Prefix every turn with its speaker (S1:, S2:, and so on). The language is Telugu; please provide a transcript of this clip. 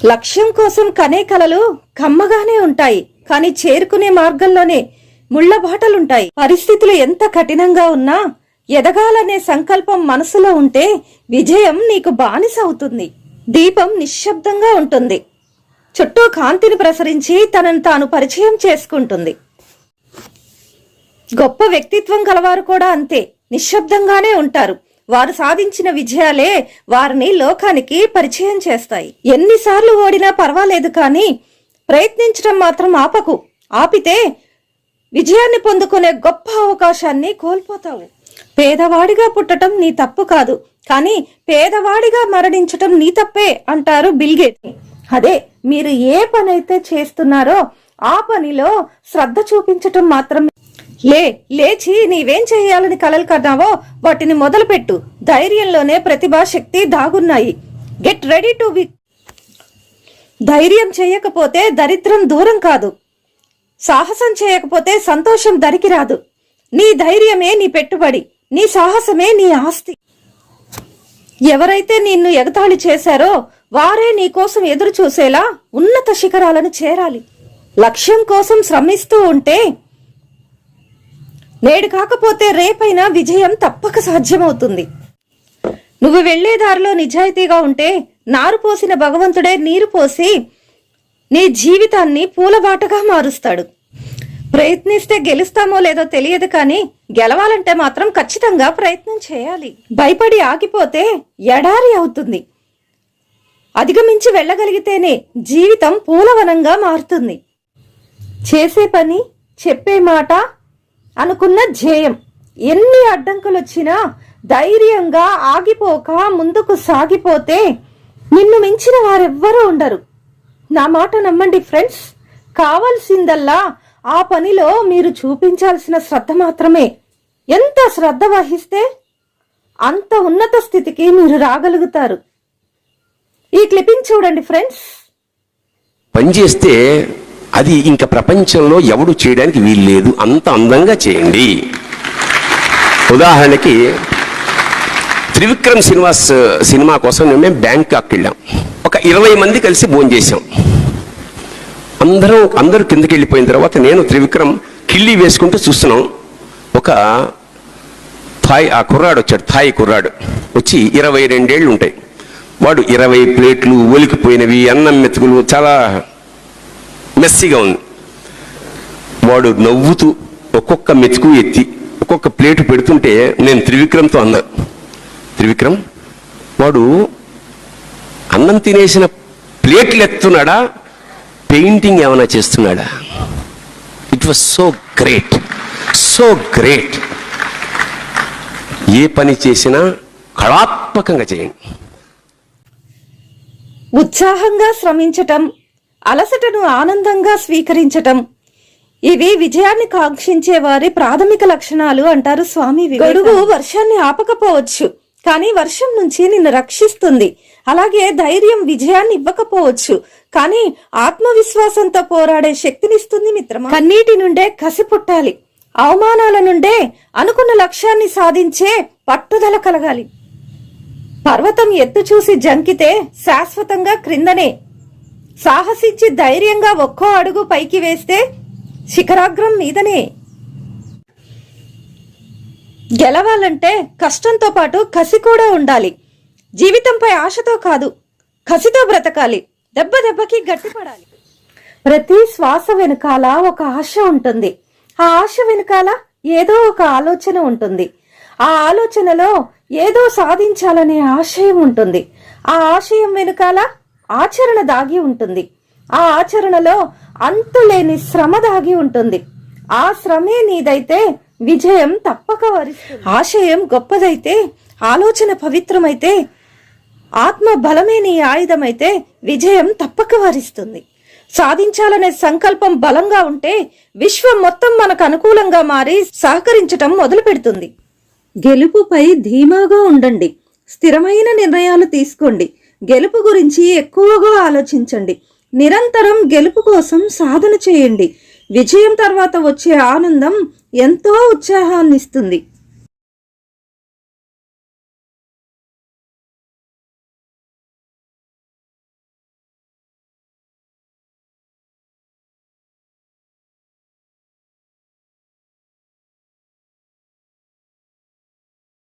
S1: లక్ష్యం కోసం కనే కలలు కమ్మగానే ఉంటాయి, కానీ చేరుకునే మార్గంలోనే ముళ్ళబాటలుంటాయి. పరిస్థితులు ఎంత కఠినంగా ఉన్నా ఎదగాలనే సంకల్పం మనసులో ఉంటే విజయం నీకు బానిస అవుతుంది. దీపం నిశ్శబ్దంగా ఉంటుంది, చుట్టూ కాంతిని ప్రసరించి తనను తాను పరిచయం చేసుకుంటుంది. గొప్ప వ్యక్తిత్వం కలవారు కూడా అంతే, నిశ్శబ్దంగానే ఉంటారు. వారు సాధించిన విజయాలే వారిని లోకానికి పరిచయం చేస్తాయి. ఎన్నిసార్లు ఓడినా పర్వాలేదు, కానీ ప్రయత్నించడం మాత్రం ఆపకు. ఆపితే విజయాన్ని పొందుకునే గొప్ప అవకాశాన్ని కోల్పోతావు. పేదవాడిగా పుట్టడం నీ తప్పు కాదు, కానీ పేదవాడిగా మరణించటం నీ తప్పే అంటారు బిల్ గేట్స్. అదే, మీరు ఏ పనైతే చేస్తున్నారో ఆ పనిలో శ్రద్ధ చూపించటం మాత్రమే. లేచి నీవేం చేయాలని కలలు కన్నావో వాటిని మొదలుపెట్టు. ధైర్యంలోనే ప్రతిభా శక్తి దాగున్నాయి. Get ready to win. ధైర్యం చేయకపోతే దరిద్రం దూరం కాదు, సాహసం చేయకపోతే సంతోషం దరికి రాదు. నీ ధైర్యమే నీ పెట్టుబడి, నీ సాహసమే నీ ఆస్తి. ఎవరైతే నిన్ను ఎగతాళి చేశారో వారే నీ కోసం ఎదురు చూసేలా ఉన్నత శిఖరాలను చేరాలి. లక్ష్యం కోసం శ్రమిస్తూ ఉంటే నేడు కాకపోతే రేపైనా విజయం తప్పక సాధ్యమవుతుంది. నువ్వు వెళ్లే దారిలో నిజాయితీగా ఉంటే నారు పోసిన భగవంతుడే నీరు పోసి నీ జీవితాన్ని పూలబాటగా మారుస్తాడు. ప్రయత్నిస్తే గెలుస్తామో లేదో తెలియదు, కానీ గెలవాలంటే మాత్రం ఖచ్చితంగా ప్రయత్నం చేయాలి. భయపడి ఆగిపోతే ఎడారి అవుతుంది. అధిగమించి వెళ్ళగలిగితేనే జీవితం పూలవనంగా మారుతుంది. చేసే పని, చెప్పే మాట, అనుకున్న ధ్యేయం, ఎన్ని అడ్డంకులు వచ్చినా ధైర్యంగా ఆగిపోక ముందుకు సాగిపోతే నిన్ను మించిన వారెవ్వరూ ఉండరు. నా మాట నమ్మండి ఫ్రెండ్స్. కావాల్సిందల్లా ఆ పనిలో మీరు చూపించాల్సిన శ్రద్ధ మాత్రమే. ఎంత శ్రద్ధ వహిస్తే అంత ఉన్నత స్థితికి మీరు రాగలుగుతారు. ఈ క్లిప్పింగ్ చూడండి ఫ్రెండ్స్.
S2: పనిచేస్తే అది ఇంకా ప్రపంచంలో ఎవడు చేయడానికి వీల్లేదు, అంత అందంగా చేయండి. ఉదాహరణకి త్రివిక్రమ్ శ్రీనివాస్ సినిమా కోసం మేము బ్యాంకాక్ వెళ్ళాం. ఒక 20 మంది కలిసి భోజనం చేశాం. అందరూ కిందకి వెళ్ళిపోయిన తర్వాత నేను త్రివిక్రమ్ కిళ్ళి వేసుకుంటూ చూస్తున్నాం. ఒక ఆ కుర్రాడు వచ్చాడు, థాయ్ కుర్రాడు వచ్చి 22 ఏళ్ళు ఉంటాయి. వాడు 20 ప్లేట్లు ఒలికిపోయినవి, అన్నం మెతుకులు, చాలా మెస్సీగా ఉంది. వాడు నవ్వుతూ ఒక్కొక్క మెతుకు ఎత్తి ఒక్కొక్క ప్లేటు పెడుతుంటే నేను త్రివిక్రమ్తో అన్నా, త్రివిక్రమ్, వాడు అన్నం తినేసిన ప్లేట్లు ఎత్తున్నాడా, పెయింటింగ్ ఏమైనా చేస్తున్నాడా? It was so great, so great. ఏ పని చేసినా కళాత్మకంగా చేయండి.
S1: ఉత్సాహంగా శ్రమించటం, అలసటను ఆనందంగా స్వీకరించటం, ఇవి విజయాన్ని కాంక్షించే వారి ప్రాథమిక లక్షణాలు అంటారు స్వామి వివేకానంద. గొడుగు వర్షాన్ని ఆపకపోవచ్చు, కానీ వర్షం నుంచి నిన్ను రక్షిస్తుంది. అలాగే ధైర్యం విజయాన్ని ఇవ్వకపోవచ్చు, కానీ ఆత్మవిశ్వాసంతో పోరాడే శక్తినిస్తుంది మిత్రమా. కన్నీటి నుండే కసి పుట్టాలి, అవమానాల నుండే అనుకున్న లక్ష్యాన్ని సాధించే పట్టుదల కలగాలి. పర్వతం ఎత్తు చూసి జంకితే శాశ్వతంగా క్రిందనే. సాహసించి ధైర్యంగా ఒక్కో అడుగు పైకి వేస్తే శిఖరాగ్రం మీదనే. గెలవాలంటే కష్టంతో పాటు కసి కూడా ఉండాలి. జీవితంపై ఆశతో కాదు, కసితో బ్రతకాలి. దెబ్బ దెబ్బకి గట్టిపడాలి. ప్రతి శ్వాస వెనుకాల ఒక ఆశ ఉంటుంది. ఆ ఆశ వెనుకాల ఏదో ఒక ఆలోచన ఉంటుంది. ఆ ఆలోచనలో ఏదో సాధించాలనే ఆశయం ఉంటుంది. ఆ ఆశయం వెనుకాల ఆచరణ దాగి ఉంటుంది. ఆ ఆచరణలో అంతులేని శ్రమ దాగి ఉంటుంది. ఆ శ్రమే నీదైతే విజయం తప్పక వరిస్తుంది. ఆశయం గొప్పదైతే, ఆలోచన పవిత్రమైతే, ఆత్మ బలమే నీ ఆయుధమైతే విజయం తప్పక వరిస్తుంది. సాధించాలనే సంకల్పం బలంగా ఉంటే విశ్వం మొత్తం మనకు అనుకూలంగా మారి సహకరించటం మొదలు పెడుతుంది. గెలుపుపై ధీమాగా ఉండండి. స్థిరమైన నిర్ణయాలు తీసుకోండి. గెలుపు గురించి ఎక్కువగా ఆలోచించండి. నిరంతరం గెలుపు కోసం సాధన చేయండి. విజయం తర్వాత వచ్చే ఆనందం ఎంతో ఉత్సాహాన్ని ఇస్తుంది.